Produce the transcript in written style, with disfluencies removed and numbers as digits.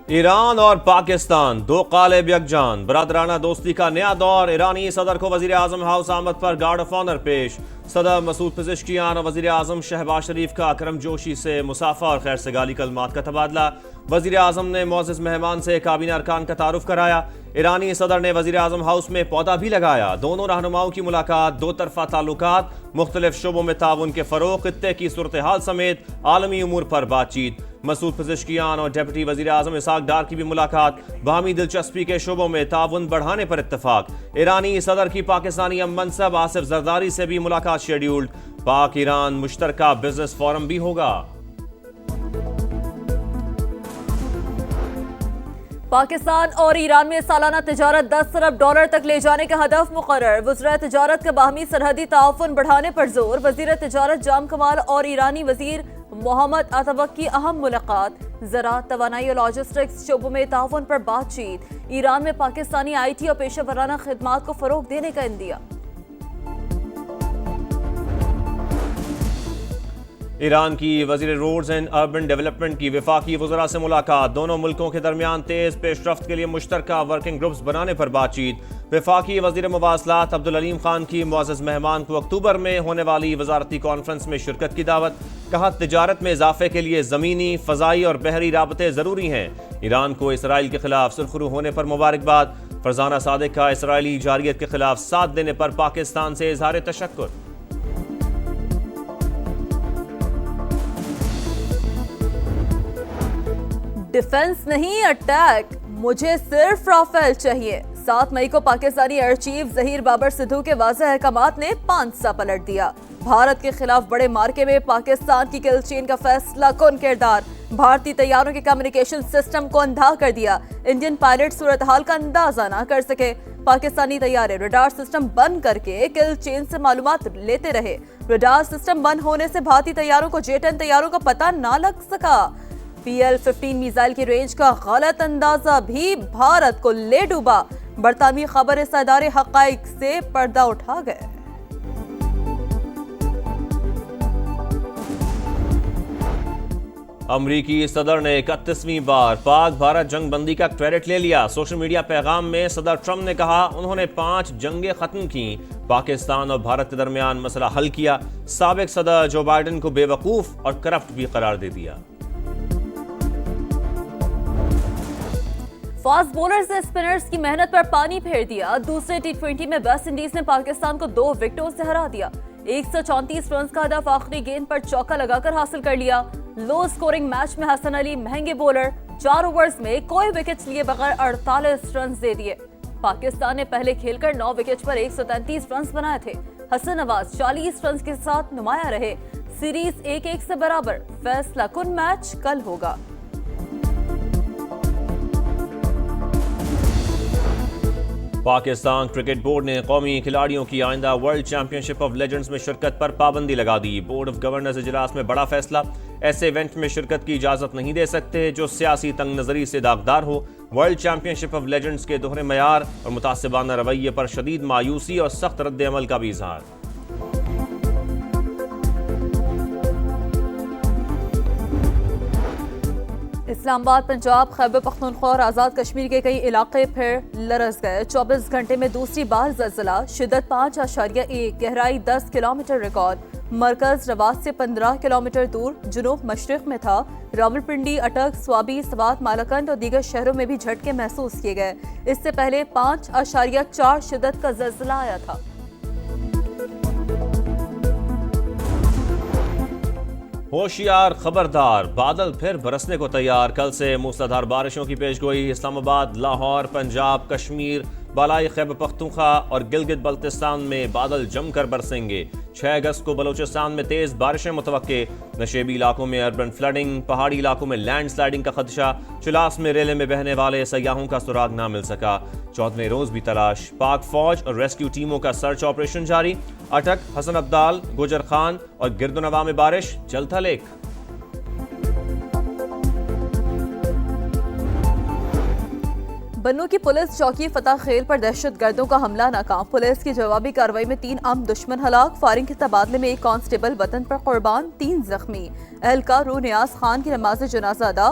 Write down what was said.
ایران اور پاکستان دو قالب یکجان، برادرانہ دوستی کا نیا دور۔ ایرانی صدر کو وزیر اعظم ہاؤس آمد پر گارڈ آف آنر پیش۔ صدر مسعود پزشکیان اور وزیر اعظم شہباز شریف کا اکرم جوشی سے مصافحہ اور خیر سگالی کلمات کا تبادلہ۔ وزیر اعظم نے معزز مہمان سے کابینہ ارکان کا تعارف کرایا۔ ایرانی صدر نے وزیر اعظم ہاؤس میں پودا بھی لگایا۔ دونوں رہنماؤں کی ملاقات، دو طرفہ تعلقات، مختلف شعبوں میں تعاون کے فروغ، خطے کی صورتحال سمیت عالمی امور پر بات چیت۔ مسعود پزشکیان اور ڈپٹی وزیر اعظم اسحاق ڈار کی بھی ملاقات، باہمی دلچسپی کے شعبوں میں تعاون بڑھانے پر اتفاق۔ ایرانی صدر کی پاکستانی ام منصب آصف زرداری سے بھی ملاقات شیڈیولڈ۔ پاک ایران مشترکہ بزنس فورم بھی ہوگا۔ پاکستان اور ایران میں سالانہ تجارت $10 ارب تک لے جانے کا ہدف مقرر۔ وزرائے تجارت کا باہمی سرحدی تعاون بڑھانے پر زور۔ وزیر تجارت جام کمال اور ایرانی وزیر محمد اتابک کی اہم ملاقات۔ زراعت، توانائی اور لاجسٹکس شعبوں میں تعاون پر بات چیت۔ ایران میں پاکستانی آئی ٹی اور پیشہ ورانہ خدمات کو فروغ دینے کا عندیہ۔ ایران کی وزیر روڈز اینڈ اربن ڈیولپمنٹ کی وفاقی وزراء سے ملاقات۔ دونوں ملکوں کے درمیان تیز پیش رفت کے لیے مشترکہ ورکنگ گروپس بنانے پر بات چیت۔ وفاقی وزیر مواصلات عبدالعلیم خان کی معزز مہمان کو اکتوبر میں ہونے والی وزارتی کانفرنس میں شرکت کی دعوت۔ کہا تجارت میں اضافے کے لیے زمینی، فضائی اور بحری رابطے ضروری ہیں۔ ایران کو اسرائیل کے خلاف سرخرو ہونے پر مبارکباد۔ فرزانہ صادق کا اسرائیلی جارحیت کے خلاف ساتھ دینے پر پاکستان سے اظہار تشکر۔ ڈیفنس نہیں، اٹیک، مجھے صرف رافیل چاہیے۔ 7 مئی کو پاکستانی ایئر چیف ظہیر بابر سدھو کے واضح احکامات نے پانسا پلٹ دیا۔ بھارت کے خلاف بڑے مارکے میں پاکستان کی کل چین کا فیصلہ کن کردار۔ بھارتی طیاروں کے کمیونیکیشن سسٹم کو اندھا کر دیا۔ انڈین پائلٹ صورتحال کا اندازہ نہ کر سکے۔ پاکستانی طیارے ریڈار سسٹم بند کر کے کل چین سے معلومات لیتے رہے۔ ریڈار سسٹم بند ہونے سے بھارتی طیاروں کو J-10 طیاروں کا پتہ نہ لگ سکا۔ PL-15 میزائل کی رینج کا غلط اندازہ بھی بھارت کو لے ڈوبا۔ برطانوی خبر رساں ادارے حقائق سے پردہ اٹھا گئے۔ امریکی صدر نے 31ویں بار پاک بھارت جنگ بندی کا کریڈٹ لے لیا۔ سوشل میڈیا پیغام میں صدر ٹرمپ نے کہا انہوں نے 5 جنگیں ختم کی، پاکستان اور بھارت کے درمیان مسئلہ حل کیا۔ سابق صدر جو بائیڈن کو بے وقوف اور کرپٹ بھی قرار دے دیا۔ فاسٹ بولرز نے اسپنرز کی محنت پر پانی پھیر دیا۔ دوسرے T20 میں ویسٹ انڈیز نے پاکستان کو 2 وکٹوں سے ہرا دیا۔ 134 رنز کا ہدف آخری گیند پر چوکا لگا کر حاصل کر لیا۔ لو سکورنگ میچ میں حسن علی مہنگے بولر 4 اوورز میں کوئی وکٹ لیے بغیر 48 رنز دے دیے۔ پاکستان نے پہلے کھیل کر 9 وکٹ پر 133 رنز بنائے تھے۔ حسن نواز 40 رنز کے ساتھ نمایاں رہے۔ سیریز 1-1 سے برابر۔ فیصلہ کن میچ کل ہوگا۔ پاکستان کرکٹ بورڈ نے قومی کھلاڑیوں کی آئندہ world championship of legends میں شرکت پر پابندی لگا دی۔ بورڈ آف گورنرز اجلاس میں بڑا فیصلہ، ایسے ایونٹ میں شرکت کی اجازت نہیں دے سکتے جو سیاسی تنگ نظری سے داغدار ہو۔ World championship of legends کے دوہرے معیار اور متعصبانہ رویے پر شدید مایوسی اور سخت رد عمل کا بھی اظہار۔ اسلام آباد، پنجاب، خیبر پختونخوا اور آزاد کشمیر کے کئی علاقے پھر لرز گئے۔ 24 گھنٹے میں دوسری بار زلزلہ، شدت 5.1، گہرائی 10 کلومیٹر ریکارڈ۔ مرکز رواد سے 15 کلومیٹر دور جنوب مشرق میں تھا۔ راولپنڈی، اٹک، سوابی، سوات، مالاکنڈ اور دیگر شہروں میں بھی جھٹکے محسوس کیے گئے۔ اس سے پہلے 5.4 شدت کا زلزلہ آیا تھا۔ ہوشیار، خبردار، بادل پھر برسنے کو تیار۔ کل سے موسلادھار بارشوں کی پیشگوئی۔ اسلام آباد، لاہور، پنجاب، کشمیر، بالائی خیبر پختونخوا اور گلگت بلتستان میں بادل جم کر برسیں گے۔ 6 اگست کو بلوچستان میں تیز بارشیں متوقع۔ نشیبی علاقوں میں اربن فلڈنگ، پہاڑی علاقوں میں لینڈ سلائڈنگ کا خدشہ۔ چلاس میں ریلے میں بہنے والے سیاحوں کا سراغ نہ مل سکا۔ 14ویں روز بھی تلاش۔ پاک فوج اور ریسکیو ٹیموں کا سرچ آپریشن جاری۔ اٹک، حسن عبدال، گوجر خان اور گرد و نواح میں بارش، جلتھل 1۔ بنوں کی پولیس چوکی فتح خیل پر دہشت گردوں کا حملہ ناکام۔ پولیس کی جوابی کارروائی میں 3 عام دشمن ہلاک۔ فائرنگ کے تبادلے میں 1 کانسٹیبل وطن پر قربان، 3 زخمی۔ اہلکار روح نیاز خان کی نماز جنازہ ادا۔